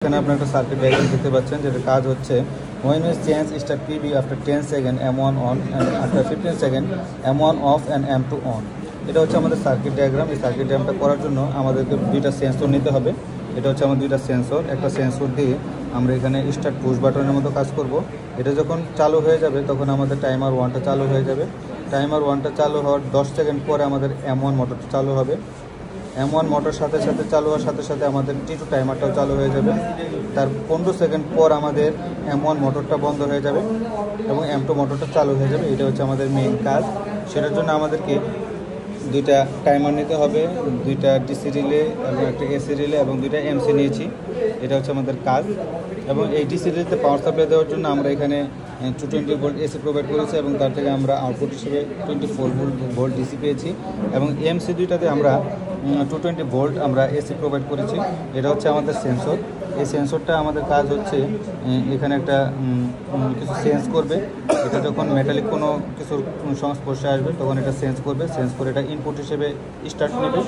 এখানে আপনারা একটা সার্কিট ডায়াগ্রাম দেখতে পাচ্ছেন, যেটা কাজ হচ্ছে when we change start PB after 10 second M1 on and after 15 second M1 off and M2 on। এটা হচ্ছে আমাদের সার্কিট ডায়াগ্রাম। এই সার্কিট ডায়াগ্রামটা করার জন্য আমাদেরকে দুইটা সেন্সর নিতে হবে। এটা হচ্ছে আমার দুইটা সেন্সর। একটা সেন্সর দিয়ে আমরা এখানে স্টার্ট পুশ বাটনের মতো কাজ করব। এটা যখন চালু হয়ে যাবে তখন আমাদের টাইমার 1টা চালু হয়ে যাবে। টাইমার 1টা চালু হওয়ার 10 সেকেন্ড পরে আমাদের M1 মোটরটা চালু হবে। M1 মোটর সাথে সাথে চালু হওয়ার সাথে সাথে আমাদের T2 টাইমারটাও চালু হয়ে যাবে। তার 15 সেকেন্ড পর আমাদের M1 মোটরটা বন্ধ হয়ে যাবে এবং M2 মোটরটা চালু হয়ে যাবে। এটা হচ্ছে আমাদের মেইন কাজ। সেটার জন্য আমাদেরকে দুইটা টাইমার নিতে হবে, দুইটা ডিসি রিলে এবং একটা এসি রিলে এবং দুইটা এমসি নিয়েছি। এটা হচ্ছে আমাদের কাজ। এবং এই ডিসি রিলেতে পাওয়ার সাপ্লাই দেওয়ার জন্য আমরা এখানে 220 ভোল্ট এসি প্রোভাইড করেছি এবং তার থেকে আমরা আউটপুট হিসেবে 24 ভোল্ট ডিসি পেয়েছি। এবং এমসি দুইটাতে আমরা 220 ভোল্ট আমরা এসি প্রোভাইড করেছি। এটা হচ্ছে আমাদের সেন্সর। এই সেন্সরটা আমাদের কাজ হচ্ছে এখানে একটা কিছু সেন্স করবে। এটা যখন মেটালিক কোনো কিছুর সংস্পর্শে আসবে তখন এটা সেন্স করবে, সেন্স করে এটা ইনপুট হিসেবে স্টার্ট নেবে।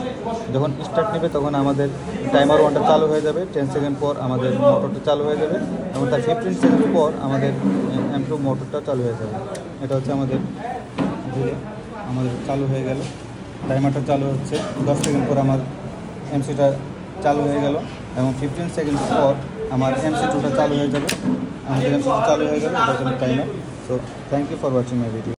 যখন স্টার্ট নেবে তখন আমাদের টাইমার 1টা চালু হয়ে যাবে। 10 সেকেন্ড পর আমাদের মোটরটা চালু হয়ে যাবে এবং তার 15 সেকেন্ড পর আমাদের M2 মোটরটা চালু হয়ে যাবে। এটা হচ্ছে আমাদের চালু হয়ে গেল। টাইমারটা চালু হচ্ছে। 10 সেকেন্ড পর আমার এমসিটা চালু হয়ে গেল এবং 15 সেকেন্ড পর আমার MC2টা চালু হয়ে যাবে। আমাদের MC2 চালু হয়ে গেল। এটা হচ্ছে timer. So thank you for watching my video.